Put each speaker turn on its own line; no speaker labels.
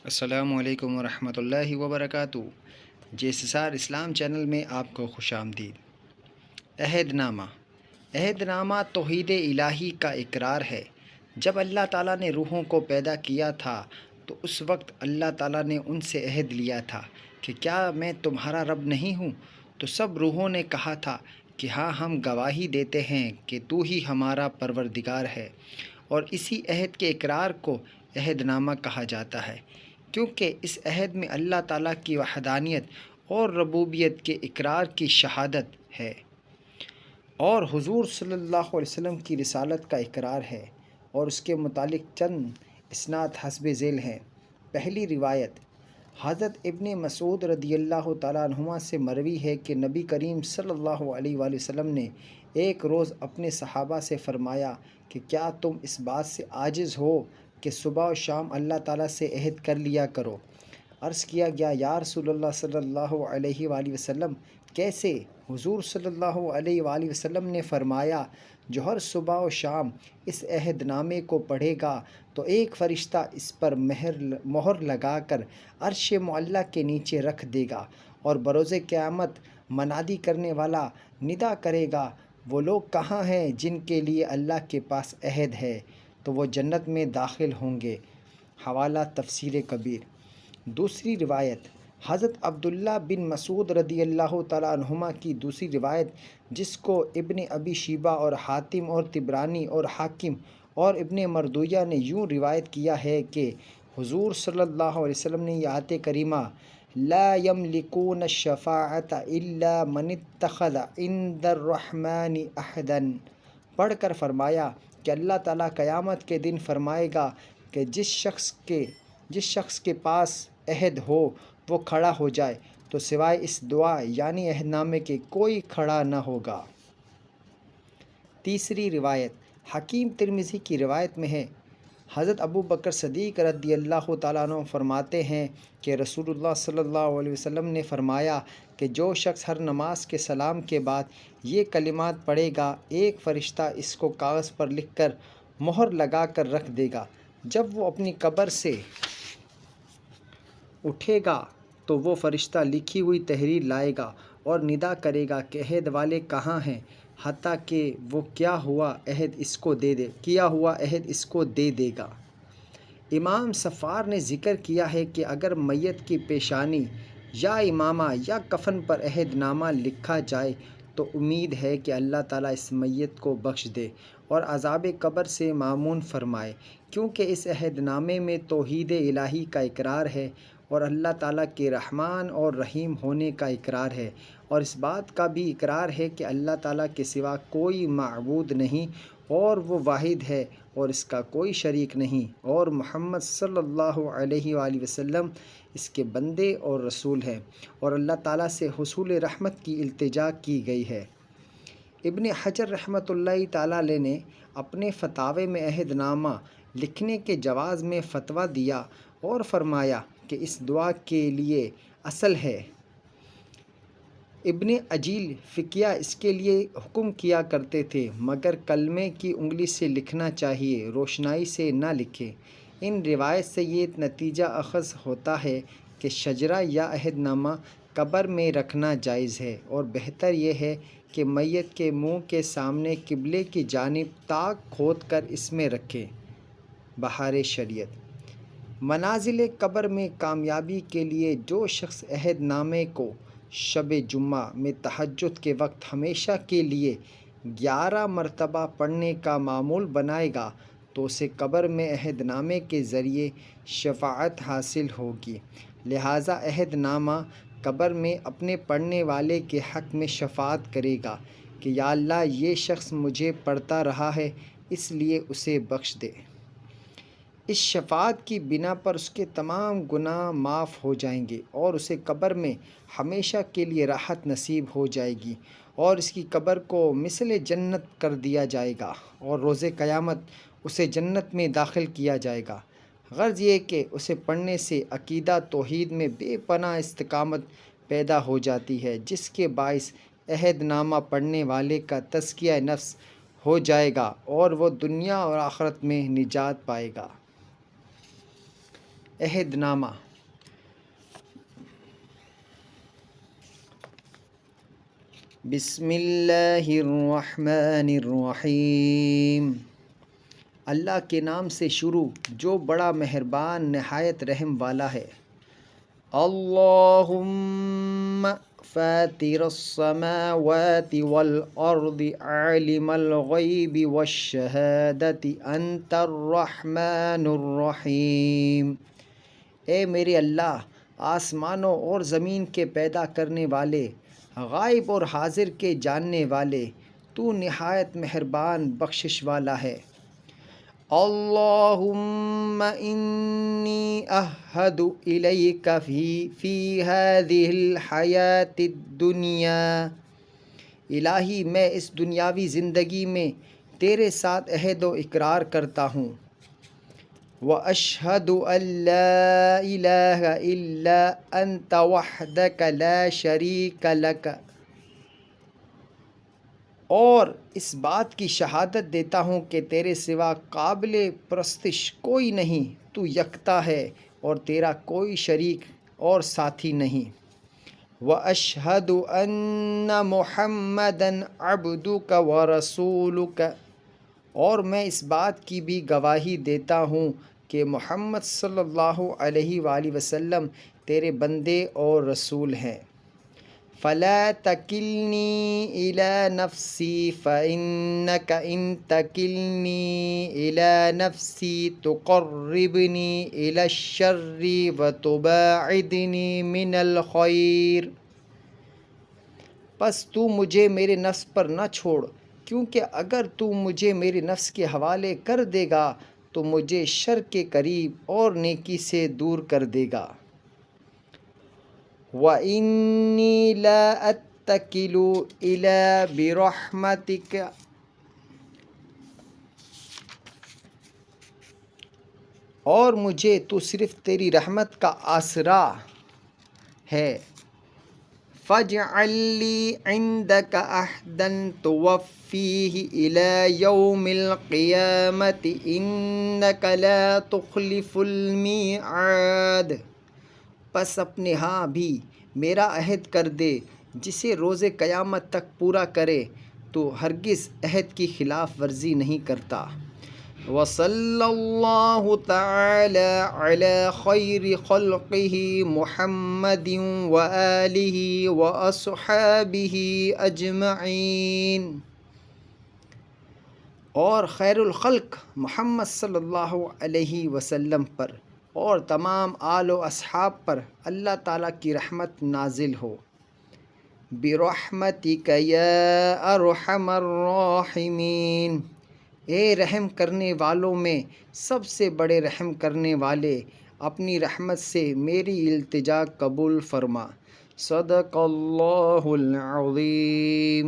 السلام علیکم ورحمۃ اللہ وبرکاتہ۔ جیسار اسلام چینل میں آپ کو خوش آمدید۔ عہد نامہ۔ عہد نامہ توحید الہی کا اقرار ہے۔ جب اللہ تعالیٰ نے روحوں کو پیدا کیا تھا تو اس وقت اللہ تعالیٰ نے ان سے عہد لیا تھا کہ کیا میں تمہارا رب نہیں ہوں؟ تو سب روحوں نے کہا تھا کہ ہاں، ہم گواہی دیتے ہیں کہ تو ہی ہمارا پروردگار ہے۔ اور اسی عہد کے اقرار کو عہد نامہ کہا جاتا ہے، کیونکہ اس عہد میں اللہ تعالیٰ کی وحدانیت اور ربوبیت کے اقرار کی شہادت ہے، اور حضور صلی اللہ علیہ وسلم کی رسالت کا اقرار ہے، اور اس کے متعلق چند اسناد حسب ذیل ہیں۔ پہلی روایت حضرت ابن مسعود رضی اللہ تعالیٰ عنہما سے مروی ہے کہ نبی کریم صلی اللہ علیہ وآلہ وسلم نے ایک روز اپنے صحابہ سے فرمایا کہ کیا تم اس بات سے عاجز ہو کہ صبح و شام اللہ تعالیٰ سے عہد کر لیا کرو؟ عرض کیا گیا، یا رسول اللہ صلی اللہ علیہ وآلہ وسلم، کیسے؟ حضور صلی اللہ علیہ وآلہ وسلم نے فرمایا، جو ہر صبح و شام اس عہد نامے کو پڑھے گا تو ایک فرشتہ اس پر مہر لگا کر عرش معلیٰ کے نیچے رکھ دے گا، اور بروز قیامت منادی کرنے والا ندا کرے گا، وہ لوگ کہاں ہیں جن کے لیے اللہ کے پاس عہد ہے؟ تو وہ جنت میں داخل ہوں گے۔ حوالہ تفسیر کبیر۔ دوسری روایت حضرت عبداللہ بن مسعود رضی اللہ تعالیٰ عنہما کی دوسری روایت، جس کو ابن ابی شیبہ اور حاتم اور طبرانی اور حاکم اور ابن مردویہ نے یوں روایت کیا ہے کہ حضور صلی اللہ علیہ وسلم نے یہ آیت کریمہ لا یملکون الشفاعۃ الا من اتخذ عند الرحمن عہدا پڑھ کر فرمایا کہ اللہ تعالیٰ قیامت کے دن فرمائے گا کہ جس شخص کے پاس عہد ہو وہ کھڑا ہو جائے، تو سوائے اس دعا یعنی عہد نامے کے کوئی کھڑا نہ ہوگا۔ تیسری روایت حکیم ترمذی کی روایت میں ہے، حضرت ابو بکر صدیق رضی اللہ تعالیٰ عنہ فرماتے ہیں کہ رسول اللہ صلی اللہ علیہ وسلم نے فرمایا کہ جو شخص ہر نماز کے سلام کے بعد یہ کلمات پڑھے گا، ایک فرشتہ اس کو کاغذ پر لکھ کر مہر لگا کر رکھ دے گا۔ جب وہ اپنی قبر سے اٹھے گا تو وہ فرشتہ لکھی ہوئی تحریر لائے گا اور ندا کرے گا کہ عہد والے کہاں ہیں، حتیٰ کہ وہ کیا ہوا عہد اس کو دے دے گا۔ امام صفار نے ذکر کیا ہے کہ اگر میت کی پیشانی یا امامہ یا کفن پر عہد نامہ لکھا جائے تو امید ہے کہ اللہ تعالیٰ اس میت کو بخش دے اور عذاب قبر سے معمون فرمائے، کیونکہ اس عہد نامے میں توحید الہی کا اقرار ہے اور اللہ تعالیٰ کے رحمان اور رحیم ہونے کا اقرار ہے، اور اس بات کا بھی اقرار ہے کہ اللہ تعالیٰ کے سوا کوئی معبود نہیں اور وہ واحد ہے اور اس کا کوئی شریک نہیں، اور محمد صلی اللہ علیہ وآلہ وسلم اس کے بندے اور رسول ہیں، اور اللہ تعالیٰ سے حصول رحمت کی التجا کی گئی ہے۔ ابن حجر رحمۃ اللہ تعالیٰ علیہ نے اپنے فتاوے میں عہد نامہ لکھنے کے جواز میں فتویٰ دیا اور فرمایا کہ اس دعا کے لیے اصل ہے۔ ابن عجیل فقیہ اس کے لیے حکم کیا کرتے تھے، مگر کلمے کی انگلی سے لکھنا چاہیے، روشنائی سے نہ لکھے۔ ان روایت سے یہ نتیجہ اخذ ہوتا ہے کہ شجرہ یا عہد نامہ قبر میں رکھنا جائز ہے، اور بہتر یہ ہے کہ میت کے منہ کے سامنے قبلے کی جانب طاق کھود کر اس میں رکھے۔ بہار شریعت۔ منازل قبر میں کامیابی کے لیے جو شخص عہد نامے کو شب جمعہ میں تہجد کے وقت ہمیشہ کے لیے 11 مرتبہ پڑھنے کا معمول بنائے گا تو اسے قبر میں عہد نامے کے ذریعے شفاعت حاصل ہوگی۔ لہٰذا عہد نامہ قبر میں اپنے پڑھنے والے کے حق میں شفاعت کرے گا کہ یا اللہ، یہ شخص مجھے پڑھتا رہا ہے، اس لیے اسے بخش دے۔ اس شفاعت کی بنا پر اس کے تمام گناہ معاف ہو جائیں گے اور اسے قبر میں ہمیشہ کے لیے راحت نصیب ہو جائے گی، اور اس کی قبر کو مثل جنت کر دیا جائے گا، اور روز قیامت اسے جنت میں داخل کیا جائے گا۔ غرض یہ کہ اسے پڑھنے سے عقیدہ توحید میں بے پناہ استقامت پیدا ہو جاتی ہے، جس کے باعث عہد نامہ پڑھنے والے کا تزکیہ نفس ہو جائے گا اور وہ دنیا اور آخرت میں نجات پائے گا۔ عہد نامہ بسم اللہ الرحمن الرحیم، اللہ کے نام سے شروع جو بڑا مہربان نہایت رحم والا ہے۔ اللہم فاطر السماوات والارض عالم الغیب والشہادۃ انت الرحمن الرحیم۔ اے میرے اللہ، آسمانوں اور زمین کے پیدا کرنے والے، غائب اور حاضر کے جاننے والے، تو نہایت مہربان بخشش والا ہے۔ اللہم انی اعہد الیک فی ہذہ الحیاۃ الدنیا، الہی میں اس دنیاوی زندگی میں تیرے ساتھ عہد و اقرار کرتا ہوں۔ وَأَشْهَدُ أَن لَا إِلَٰهَ إِلَّا أَنْتَ وَحْدَكَ لَا شَرِيكَ لَكَ، اور اس بات کی شہادت دیتا ہوں کہ تیرے سوا قابل پرستش کوئی نہیں، تو یکتا ہے اور تیرا کوئی شریک اور ساتھی نہیں۔ وَأَشْهَدُ أَنَّ مُحَمَّدًا عَبْدُكَ وَرَسُولُكَ، اور میں اس بات کی بھی گواہی دیتا ہوں کہ محمد صلی اللہ علیہ وآلہ وسلم تیرے بندے اور رسول ہیں۔ فَلَا تَكِلْنِي إِلَىٰ نَفْسِي فَإِنَّكَ إِن تَكِلْنِي إِلَىٰ نَفْسِي تُقَرِّبْنِي إِلَى الشَّرِّ وَتُبَاعِدْنِي مِنَ الْخَيْرِ، پس تو مجھے میرے نفس پر نہ چھوڑ، کیونکہ اگر تو مجھے میرے نفس کے حوالے کر دے گا تو مجھے شر کے قریب اور نیکی سے دور کر دے گا۔ وَإِنِّي لَا أَتَّكِلُ إِلَىٰ بِرَحْمَتِكَ، اور مجھے تو صرف تیری رحمت کا آسرا ہے۔ فَاجْعَل لِّي عِندَكَ عَهْدًا تُوَفِّيهِ إِلَىٰ يَوْمِ الْقِيَامَةِ إِنَّكَ لَا تُخْلِفُ الْمِيعَادَ، پس اپنے ہاں بھی میرا عہد کر دے جسے روز قیامت تک پورا کرے، تو ہرگز عہد کی خلاف ورزی نہیں کرتا۔ وصلی اللہ تعالی علی خیر خلقہ محمد وآلہ واصحابہ اجمعین، اور خیر الخلق محمد صلی اللہ علیہ وسلم پر اور تمام آل و اصحاب پر اللہ تعالیٰ کی رحمت نازل ہو۔ برحمتک یا ارحم الراحمین، اے رحم کرنے والوں میں سب سے بڑے رحم کرنے والے، اپنی رحمت سے میری التجا قبول فرما۔ صدق اللہ العظیم۔